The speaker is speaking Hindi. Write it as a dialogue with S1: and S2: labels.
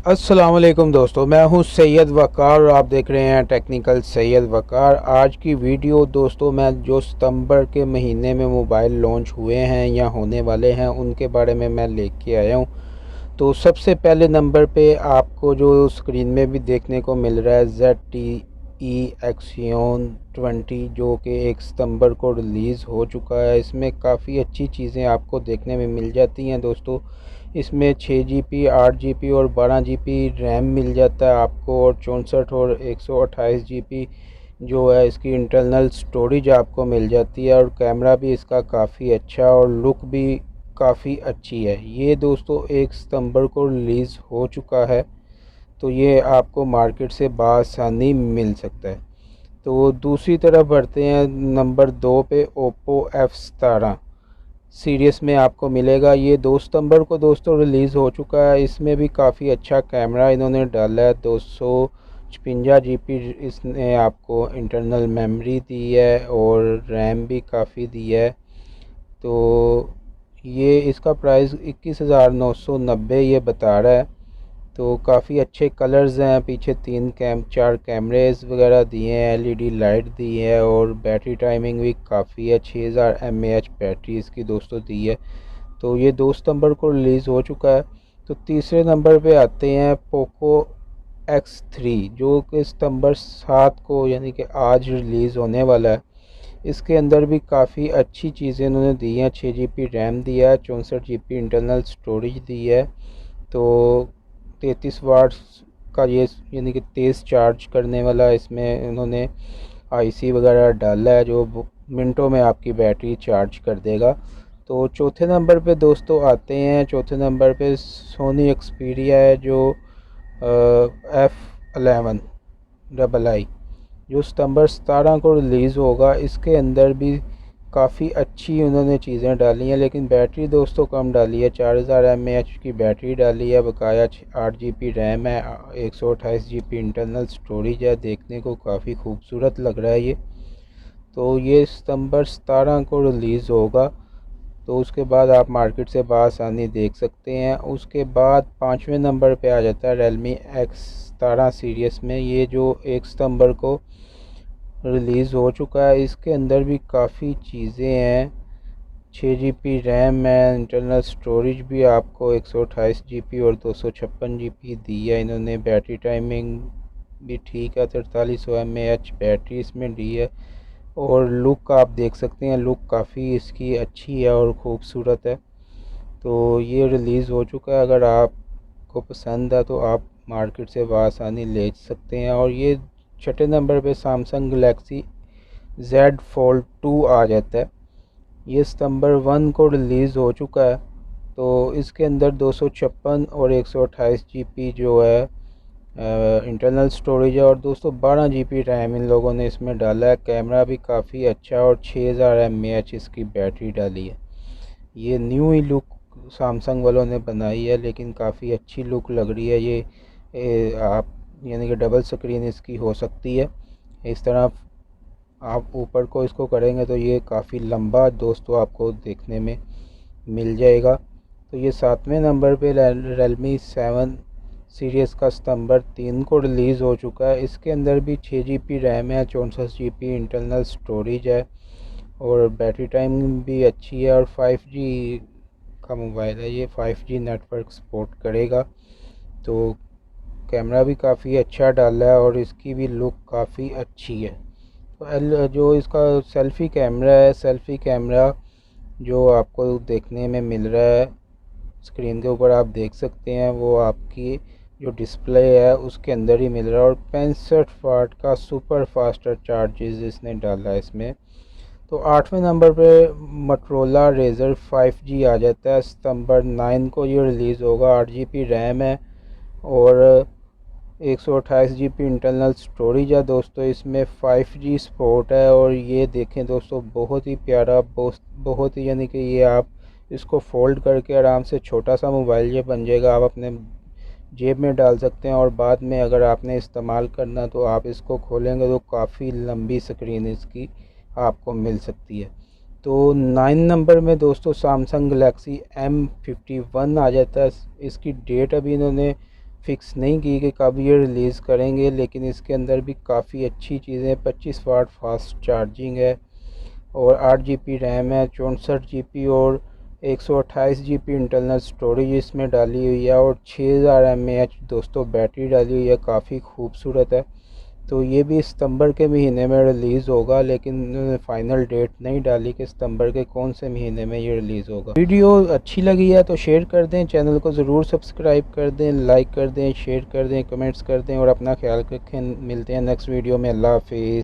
S1: अस्सलाम वालेकुम दोस्तों, मैं हूं सैयद वक़ार और आप देख रहे हैं टेक्निकल सैयद वक़ार। आज की वीडियो दोस्तों मैं जो सितंबर के महीने में मोबाइल लॉन्च हुए हैं या होने वाले हैं उनके बारे में मैं लेके आया हूं। तो सबसे पहले नंबर पे आपको जो स्क्रीन में भी देखने को मिल रहा है ZTE एक्सियन 20 जो कि 1 सितंबर को रिलीज़ हो चुका है। इसमें काफ़ी अच्छी चीज़ें आपको देखने में मिल जाती हैं दोस्तों। इसमें 6 GB 8 GB और 12 GB रैम मिल जाता है आपको, और 64 और 128 GB जो है इसकी इंटरनल स्टोरेज आपको मिल जाती है। और कैमरा भी इसका काफ़ी अच्छा और लुक भी काफ़ी अच्छी है। ये दोस्तों 1 सितंबर को रिलीज़ हो चुका है, तो ये आपको मार्केट से बआसानी मिल सकता है। तो दूसरी तरफ बढ़ते हैं नंबर 2 पे, ओप्पो F17 सीरीज़ में आपको मिलेगा। ये 2 सितंबर को दोस्तों रिलीज़ हो चुका है। इसमें भी काफ़ी अच्छा कैमरा इन्होंने डाला है। 256 GB इसने आपको इंटरनल मेमोरी दी है और रैम भी काफ़ी दी है। तो ये इसका प्राइस 21,990 ये बता रहा है। तो काफ़ी अच्छे कलर्स हैं, पीछे 4 कैमरेज वगैरह दिए हैं, LED लाइट दी है और बैटरी टाइमिंग भी काफ़ी है। 6000 mAh बैटरी इसकी दोस्तों दी है। तो ये 2 सितंबर को रिलीज़ हो चुका है। तो तीसरे नंबर पे आते हैं पोको X3 जो कि सितंबर 7 को यानी कि आज रिलीज़ होने वाला है। इसके अंदर भी काफ़ी अच्छी चीज़ें इन्होंने दी हैं। 6 GB रैम दिया है, 64 GB इंटरनल स्टोरेज दी है। तो 33 वाट्स का ये यानी कि तेज़ चार्ज करने वाला इसमें इन्होंने IC वगैरह डाला है जो मिनटों में आपकी बैटरी चार्ज कर देगा। तो चौथे नंबर पे दोस्तों आते हैं, चौथे नंबर पे सोनी एक्सपीरिया है जो F11 जो सितंबर 17 को रिलीज़ होगा। इसके अंदर भी काफ़ी अच्छी उन्होंने चीज़ें डाली हैं, लेकिन बैटरी दोस्तों कम डाली है। 4000 mAh की बैटरी डाली है, बकाया 8 GB रैम है, 128 GB इंटरनल स्टोरेज है। देखने को काफ़ी खूबसूरत लग रहा है ये। तो ये सितंबर 17 को रिलीज़ होगा, तो उसके बाद आप मार्केट से बआसानी देख सकते हैं। उसके बाद 5वें नंबर पे आ जाता है Realme X17 सीरीज़ में, ये जो 1 सितंबर को रिलीज़ हो चुका है। इसके अंदर भी काफ़ी चीज़ें हैं। 6 GB रैम है, इंटरनल स्टोरेज भी आपको 128 GB और 256 GB दी है इन्होंने। बैटरी टाइमिंग भी ठीक है, 4300 mAh बैटरी इसमें दी है। और लुक आप देख सकते हैं, लुक काफ़ी इसकी अच्छी है और ख़ूबसूरत है। तो ये रिलीज़ हो चुका है, अगर आपको पसंद है तो आप मार्केट से बआसानी ले सकते हैं। और ये छठे नंबर पे सैमसंग गलेक्सी Z Fold 2 आ जाता है। ये सितंबर 1 को रिलीज़ हो चुका है। तो इसके अंदर 256 और 128 GB जो है इंटरनल स्टोरेज है, और दोस्तों 12 GB रैम इन लोगों ने इसमें डाला है। कैमरा भी काफ़ी अच्छा और 6000 mAh इसकी बैटरी डाली है। ये न्यू ही लुक सैमसंग वालों ने बनाई है, लेकिन काफ़ी अच्छी लुक लग रही है ये। आप यानी कि डबल स्क्रीन इसकी हो सकती है। इस तरह आप ऊपर को इसको करेंगे तो ये काफ़ी लंबा दोस्तों आपको देखने में मिल जाएगा। तो ये 7वें नंबर पे Realme 7 सीरीज़ का सितंबर 3 को रिलीज़ हो चुका है। इसके अंदर भी 6 GB रैम है, 64 GB इंटरनल स्टोरेज है और बैटरी टाइम भी अच्छी है। और 5G का मोबाइल है ये, 5G नेटवर्क सपोर्ट करेगा। तो कैमरा भी काफ़ी अच्छा डाला है और इसकी भी लुक काफ़ी अच्छी है। तो जो इसका सेल्फ़ी कैमरा है, सेल्फ़ी कैमरा जो आपको देखने में मिल रहा है स्क्रीन के ऊपर आप देख सकते हैं, वो आपकी जो डिस्प्ले है उसके अंदर ही मिल रहा है। और 65 वाट का सुपर फास्टर चार्जेस इसने डाला है इसमें। तो 8वें नंबर पे मोटरोला रेज़र 5G आ जाता है। सितंबर 9 को ये रिलीज़ होगा। 8 GB रैम है और 128 GB इंटरनल स्टोरेज है दोस्तों। इसमें 5G सपोर्ट है और ये देखें दोस्तों बहुत ही प्यारा, बहुत ही यानी कि ये आप इसको फ़ोल्ड करके आराम से छोटा सा मोबाइल ये बन जाएगा। आप अपने जेब में डाल सकते हैं और बाद में अगर आपने इस्तेमाल करना तो आप इसको खोलेंगे तो काफ़ी लंबी स्क्रीन इसकी आपको मिल सकती है। तो 9 नंबर में दोस्तों सैमसंग गलेक्सी M51 आ जाता है। इसकी डेट अभी इन्होंने फ़िक्स नहीं की कि कब ये रिलीज़ करेंगे, लेकिन इसके अंदर भी काफ़ी अच्छी चीज़ें, 25 वाट फास्ट चार्जिंग है और 8 GB रैम है, 64 GB और 128 GB इंटरनल स्टोरेज इसमें डाली हुई है और 6000 mAh दोस्तों बैटरी डाली हुई है, काफ़ी खूबसूरत है। तो ये भी सितंबर के महीने में रिलीज़ होगा, लेकिन उन्होंने फ़ाइनल डेट नहीं डाली कि सितंबर के कौन से महीने में ये रिलीज़ होगा। वीडियो अच्छी लगी है तो शेयर कर दें, चैनल को ज़रूर सब्सक्राइब कर दें, लाइक कर दें, शेयर कर दें, कमेंट्स कर दें और अपना ख्याल रखें। मिलते हैं नेक्स्ट वीडियो में। अल्लाह हाफिज़।